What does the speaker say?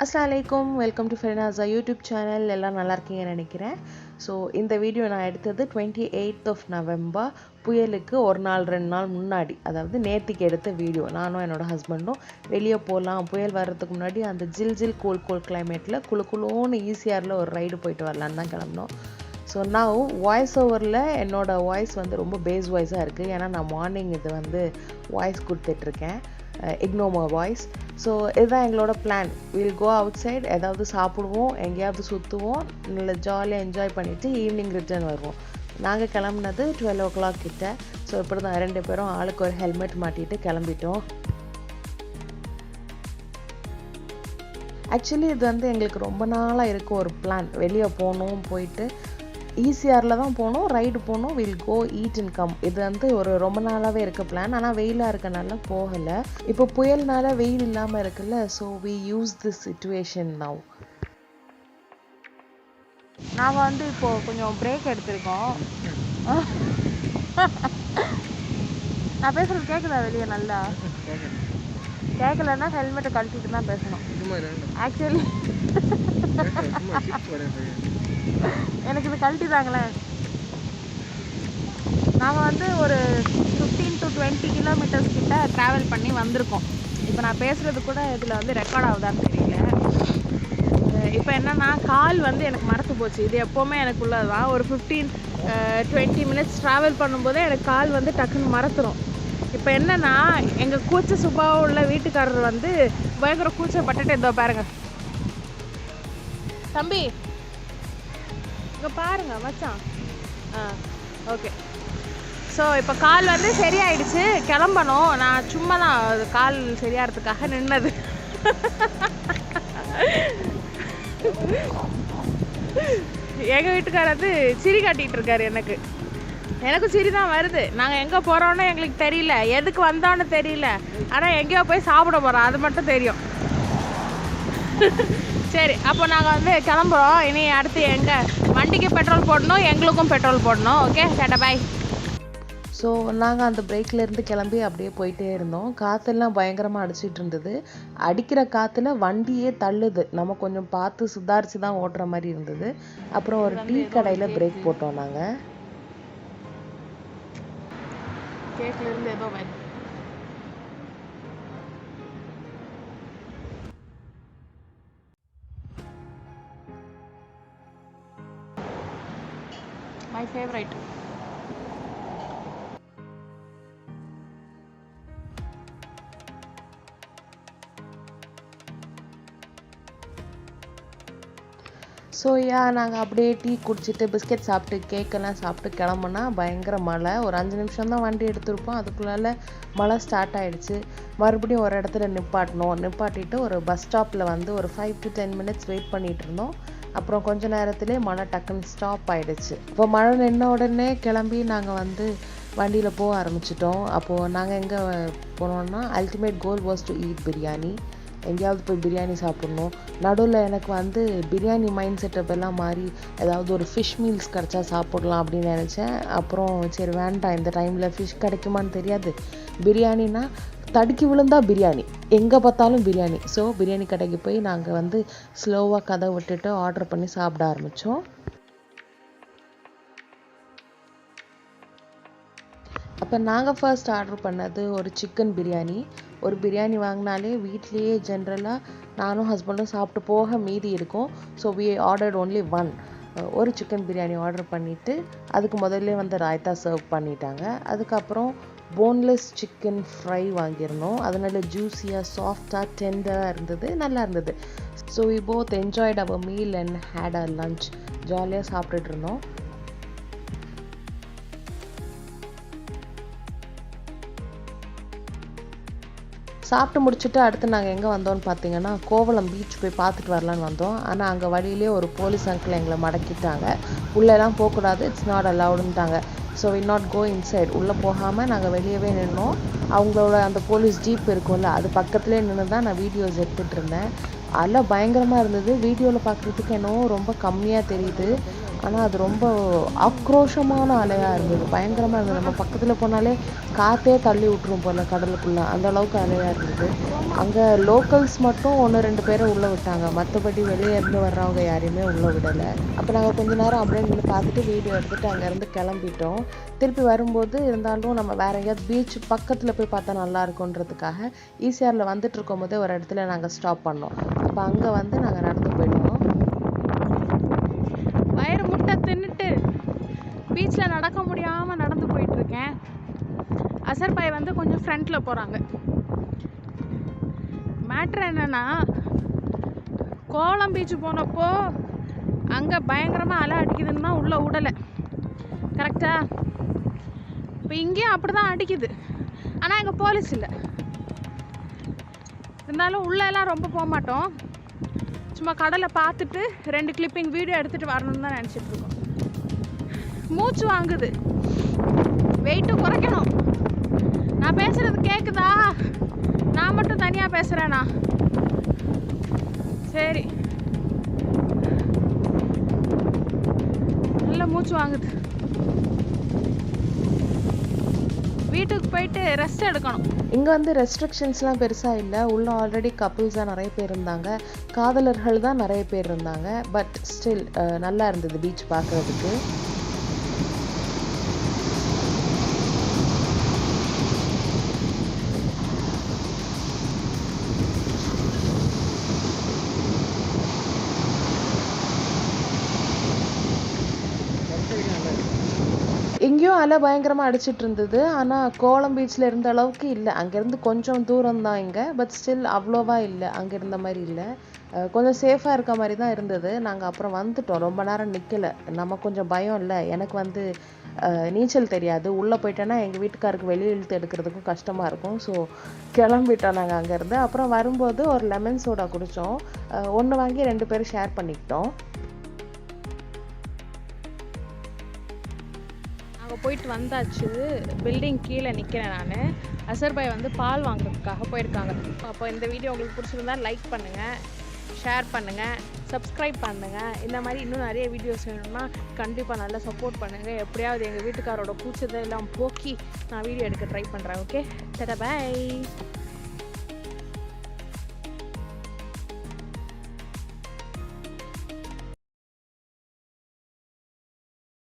அஸ்ஸலாமு அலைக்கும், welcome to ஃபெர்னாஸா YouTube channel. எல்லாம் நல்லா இருக்கீங்கன்னு நினைக்கிறேன். ஸோ இந்த வீடியோ நான் எடுத்தது 28th நவம்பர், புயலுக்கு ஒரு நாள் 2 நாள் முன்னாடி, அதாவது நேற்றுக்கு எடுத்த வீடியோ. நானும் என்னோடய ஹஸ்பண்டும் வெளியே போகலாம், புயல் வர்றதுக்கு முன்னாடி அந்த ஜில் கூல் கிளைமேட்டில் குளுன்னு ஈஸியாரில் ஒரு ரைடு போயிட்டு வரலான்னு தான் கிளம்பினோம். ஸோ நான் வாய்ஸ் ஓவரில் என்னோடய வாய்ஸ் வந்து ரொம்ப பேஸ் வாய்ஸாக இருக்குது. ஏன்னா நான் மார்னிங் இது வந்து வாய்ஸ் கொடுத்துட்ருக்கேன், இக்னோமோ வாய்ஸ். ஸோ இதுதான் எங்களோட plan. We'll go outside, ஏதாவது சாப்பிடுவோம், எங்கேயாவது சுற்றுவோம், நல்ல ஜாலியாக என்ஜாய் பண்ணிவிட்டு ஈவினிங் ரிட்டர்ன் வருவோம். நாங்கள் கிளம்புனது 12 o'clock கிட்ட. ஸோ இப்படி தான் 2 பேரும் ஆளுக்கு ஒரு ஹெல்மெட் மாட்டிட்டு கிளம்பிட்டோம். ஆக்சுவலி இது வந்து எங்களுக்கு ரொம்ப நாளாக இருக்க ஒரு பிளான். வெளியே போகணும், போயிட்டு ஈசிஆரில் தான் போகணும், ரைடு போகணும், we'll go eat and come. இது வந்து ஒரு ரொம்ப நாளாகவே இருக்க பிளான். ஆனால் வெயிலாக இருக்கனால போகலை. இப்போ புயல்னால வெயில் இல்லாமல் இருக்குல்ல, so we use this situation now. நாங்கள் வந்து இப்போது கொஞ்சம் பிரேக் எடுத்திருக்கோம். நான் பேசுகிறது கேட்குதா வெளியே நல்லா? கேட்கலன்னா ஹெல்மெட்டை கழட்டிட்டு தான் பேசணும். ஆக்சுவலி எனக்கு இது கழட்டி தாங்களேன். நாங்கள் வந்து ஒரு 15 to 20 கிலோமீட்டர்ஸ் கிட்ட ட்ராவல் பண்ணி வந்திருக்கோம். இப்போ நான் பேசுகிறது கூட இதில் வந்து ரெக்கார்ட் ஆகுதான்னு தெரியல. இப்போ என்னென்னா, கால் வந்து எனக்கு மறத்து போச்சு. இது எப்போவுமே எனக்கு உள்ளது தான். ஒரு 15-20 மினிட்ஸ் ட்ராவல் பண்ணும்போதே எனக்கு கால் வந்து டக்குன்னு மறத்துடும். இப்போ என்னென்னா, எங்கள் கூச்ச சுபாவம் உள்ள வீட்டுக்காரர் வந்து பயங்கர கூச்சப்பட்டுட்டு இதோ பாருங்க தம்பி, இங்கே பாருங்க மச்சான். ஓகே. ஸோ இப்போ கால் வந்து சரியாயிடுச்சு, கிளம்பணும். நான் சும்மா தான் கால் சரியாகிறதுக்காக நின்னது. எங்கள் வீட்டுக்காரர் வந்து சிரி காட்டிகிட்டு இருக்காரு. எனக்கும் சிரி தான் வருது. நாங்கள் எங்கே போகிறோன்னு எங்களுக்கு தெரியல, எதுக்கு வந்தோன்னு தெரியல. ஆனால் எங்கேயோ போய் சாப்பிட போகிறோம், அது மட்டும் தெரியும். சரி, அப்போ நாங்கள் வந்து கிளம்புறோம். இனி அடுத்து எங்கள் வண்டிக்கு பெட்ரோல் போடணும், எங்களுக்கும் பெட்ரோல் போடணும். ஓகே, டாடா பாய். ஸோ நாங்கள் அந்த பிரேக்லேருந்து கிளம்பி அப்படியே போயிட்டே இருந்தோம். காற்றெல்லாம் பயங்கரமாக அடிச்சிட்டு இருந்தது. அடிக்கிற காற்றுல வண்டியே தள்ளுது. நம்ம கொஞ்சம் பார்த்து சுதாரித்து தான் ஓட்டுற மாதிரி இருந்தது. அப்புறம் ஒரு டீ கடையில் பிரேக் போட்டோம். நாங்கள் கேட்லேருந்து ஏதோ my favorite. ஸோ நாங்கள் அப்படியே டீ குடிச்சிட்டு பிஸ்கெட் சாப்பிட்டு கேக்கெல்லாம் சாப்பிட்டு கிளம்புனா பயங்கர மழை. ஒரு 5 நிமிஷம் தான் வண்டி எடுத்திருப்போம், அதுக்குள்ளால மழை ஸ்டார்ட் ஆகிடுச்சு. மறுபடியும் ஒரு இடத்துல நிப்பாட்டிட்டு ஒரு பஸ் ஸ்டாப்பில் வந்து ஒரு 5 to 10 மினிட்ஸ் வெயிட் பண்ணிகிட்டு இருந்தோம். அப்புறம் கொஞ்ச நேரத்துலேயே மழை டக்குன்னு ஸ்டாப் ஆகிடுச்சு. இப்போ மழை நின்ன உடனே கிளம்பி நாங்கள் வந்து வண்டியில் போக ஆரம்பிச்சிட்டோம். அப்போது நாங்கள் எங்கே போனோம்னா, ultimate goal was to eat biryani. எங்கேயாவது போய் பிரியாணி சாப்பிட்ணும். நடுவில் எனக்கு வந்து பிரியாணி மைண்ட் செட்டப் எல்லாம் மாறி ஏதாவது ஒரு ஃபிஷ் மீல்ஸ் கிடச்சா சாப்பிட்லாம் அப்படின்னு நினச்சேன். அப்புறம் சரி வேண்டாம், இந்த டைமில் ஃபிஷ் கிடைக்குமான்னு தெரியாது. பிரியாணினா தடுக்கி விழுந்தா பிரியாணி, எங்கே பார்த்தாலும் பிரியாணி. ஸோ பிரியாணி கடைக்கு போய் நாங்கள் வந்து ஸ்லோவாக கதை விட்டுட்டு ஆர்டர் பண்ணி சாப்பிட ஆரம்பித்தோம். அப்போ நாங்கள் ஃபர்ஸ்ட் ஆர்டர் பண்ணது ஒரு சிக்கன் பிரியாணி. ஒரு பிரியாணி வாங்கினாலே வீட்லேயே ஜென்ரலாக நானும் ஹஸ்பண்டும் சாப்பிட்டு போக மீதி இருக்கும். ஸோ வி ஆர்டர்ட் ஒன்லி ஒரு சிக்கன் பிரியாணி ஆர்டர் பண்ணிவிட்டு அதுக்கு முதல்ல வந்து ராய்த்தா சர்வ் பண்ணிட்டாங்க. அதுக்கப்புறம் போன்லெஸ் சிக்கன் ஃப்ரை வாங்கியிருந்தோம். அதனால ஜூஸியாக சாஃப்டாக டெண்டராக இருந்தது, நல்லா இருந்தது. So we both enjoyed our meal and had a lunch. ஜாலியாக சாப்பிட்டுட்டு இருந்தோம். சாப்பிட்டு முடிச்சுட்டு அடுத்து நாங்கள் எங்கே வந்தோம்னு பார்த்தீங்கன்னா, கோவளம் பீச் போய் பார்த்துட்டு வரலான்னு வந்தோம். ஆனால் அங்கே வழியிலே ஒரு போலீஸ் அங்கிள் எங்களை மடக்கிட்டாங்க. உள்ளெல்லாம் போகக்கூடாது, இட்ஸ் நாட் அலவுடுன்ட்டாங்க. So we not go inside. உள்ளே போகாமல் நாங்கள் வெளியவே நின்னோம். அவங்களோட அந்த போலீஸ் ஜீப் இருக்கும்ல, அது பக்கத்துலேயே நின்று தான் நான் வீடியோஸ் எடுத்துகிட்டு இருந்தேன். அதெல்லாம் பயங்கரமாக இருந்தது. வீடியோவில் பார்க்குறதுக்கு என்னவோ ரொம்ப கம்மியாக தெரியுது. ஆனால் அது ரொம்ப ஆக்ரோஷமான அலையாக இருந்தது, பயங்கரமாக இருந்தது. நம்ம பக்கத்தில் போனாலே காற்றே தள்ளி விட்டுரும் போல் கடலுக்குள்ளே, அந்த அளவுக்கு அலையாக இருந்தது. அங்கே லோக்கல்ஸ் மட்டும் 1-2 பேரை உள்ளே விட்டாங்க, மற்றபடி வெளியே இருந்து வர்றவங்க யாரையுமே உள்ளே விடலை. அப்போ நாங்கள் கொஞ்ச நேரம் அப்படியே நின்று பார்த்துட்டு வீடியோ எடுத்துகிட்டு அங்கேருந்து கிளம்பிட்டோம். திருப்பி வரும்போது இருந்தாலும் நம்ம வேறு எங்கேயாவது பீச் பக்கத்தில் போய் பார்த்தா நல்லா இருக்குன்றதுக்காக ஈசிஆரில் வந்துட்டு இருக்கும் போதே ஒரு இடத்துல நாங்கள் ஸ்டாப் பண்ணோம். அப்போ அங்கே வந்து நாங்கள் நடந்து போயிட்டோம். வயிறு முட்டை தின்னுட்டு பீச்சில் நடக்க முடியாமல் நடந்து போயிட்டுருக்கேன். அசர் பாய் வந்து கொஞ்சம் ஃப்ரண்ட்டில் போகிறாங்க. மேட்ரு என்னென்னா, கோலம் பீச்சு போனப்போ அங்கே பயங்கரமாக அலை அடிக்குதுன்னா உள்ளே விடலை, கரெக்டா? இப்போ இங்கேயும் அப்படி தான் அடிக்குது, ஆனால் எங்கள் போலீஸ் இல்லை. இருந்தாலும் உள்ளெல்லாம் ரொம்ப போக மாட்டோம், சும்மா கடலை பார்த்துட்டு 2 கிளிப்பிங் வீடியோ எடுத்துகிட்டு வரணும்னு தான் நினச்சிட்டு இருக்கோம். மூச்சு வாங்குது, வெயிட்டு குறைக்கணும். நான் பேசுகிறது கேட்குதா? நான் மட்டும் தனியாக பேசுகிறேண்ணா? சரி, நல்ல மூச்சு வாங்குது. வீட்டுக்கு போயிட்டு ரெஸ்ட் எடுக்கணும். இங்கே வந்து ரெஸ்ட்ரிக்ஷன்ஸ்லாம் பெருசாக இல்லை. உள்ள ஆல்ரெடி கப்புள்ஸாக நிறைய பேர் இருந்தாங்க, காதலர்கள் தான் நிறைய பேர் இருந்தாங்க. பட் ஸ்டில் நல்லா இருந்தது பீச் பார்க்குறதுக்கு. எங்கேயும் அலை பயங்கரமாக அடிச்சிட்டு இருந்தது, ஆனால் கோலம் பீச்சில் இருந்த அளவுக்கு இல்லை. அங்கேருந்து கொஞ்சம் தூரம் தான் இங்கே, பட் ஸ்டில் அவ்வளோவா இல்லை, அங்கே இருந்த மாதிரி இல்லை. கொஞ்சம் சேஃபாக இருக்க மாதிரி தான் இருந்தது. நாங்கள் அப்புறம் வந்துட்டோம், ரொம்ப நேரம் நிற்கலை. நம்ம கொஞ்சம் பயம் இல்லை, எனக்கு வந்து நீச்சல் தெரியாது. உள்ளே போயிட்டேன்னா எங்கள் வீட்டுக்காருக்கு வெளியே இழுத்து எடுக்கிறதுக்கும் கஷ்டமாக இருக்கும். ஸோ கிளம்பிட்டோம் நாங்கள் அங்கேருந்து. அப்புறம் வரும்போது ஒரு லெமன் சோடா குடித்தோம். 1 வாங்கி 2 பேரும் ஷேர் பண்ணிக்கிட்டோம். அங்கே போயிட்டு வந்தாச்சு. பில்டிங் கீழே நிற்கிறேன் நான். அசர் பாய் வந்து பால் வாங்குறதுக்காக போயிருக்காங்க. அப்போ இந்த வீடியோ உங்களுக்கு பிடிச்சிருந்தா லைக் பண்ணுங்கள், ஷேர் பண்ணுங்கள், சப்ஸ்கிரைப் பண்ணுங்கள். இந்த மாதிரி இன்னும் நிறைய வீடியோஸ் வேணும்னா கண்டிப்பாக நல்லா சப்போர்ட் பண்ணுங்கள். எப்படியாவது எங்கள் வீட்டுக்காரோட பூச்சதை எல்லாம் போக்கி நான் வீடியோ எடுக்க ட்ரை பண்ணுறேன். Okay, tata, by.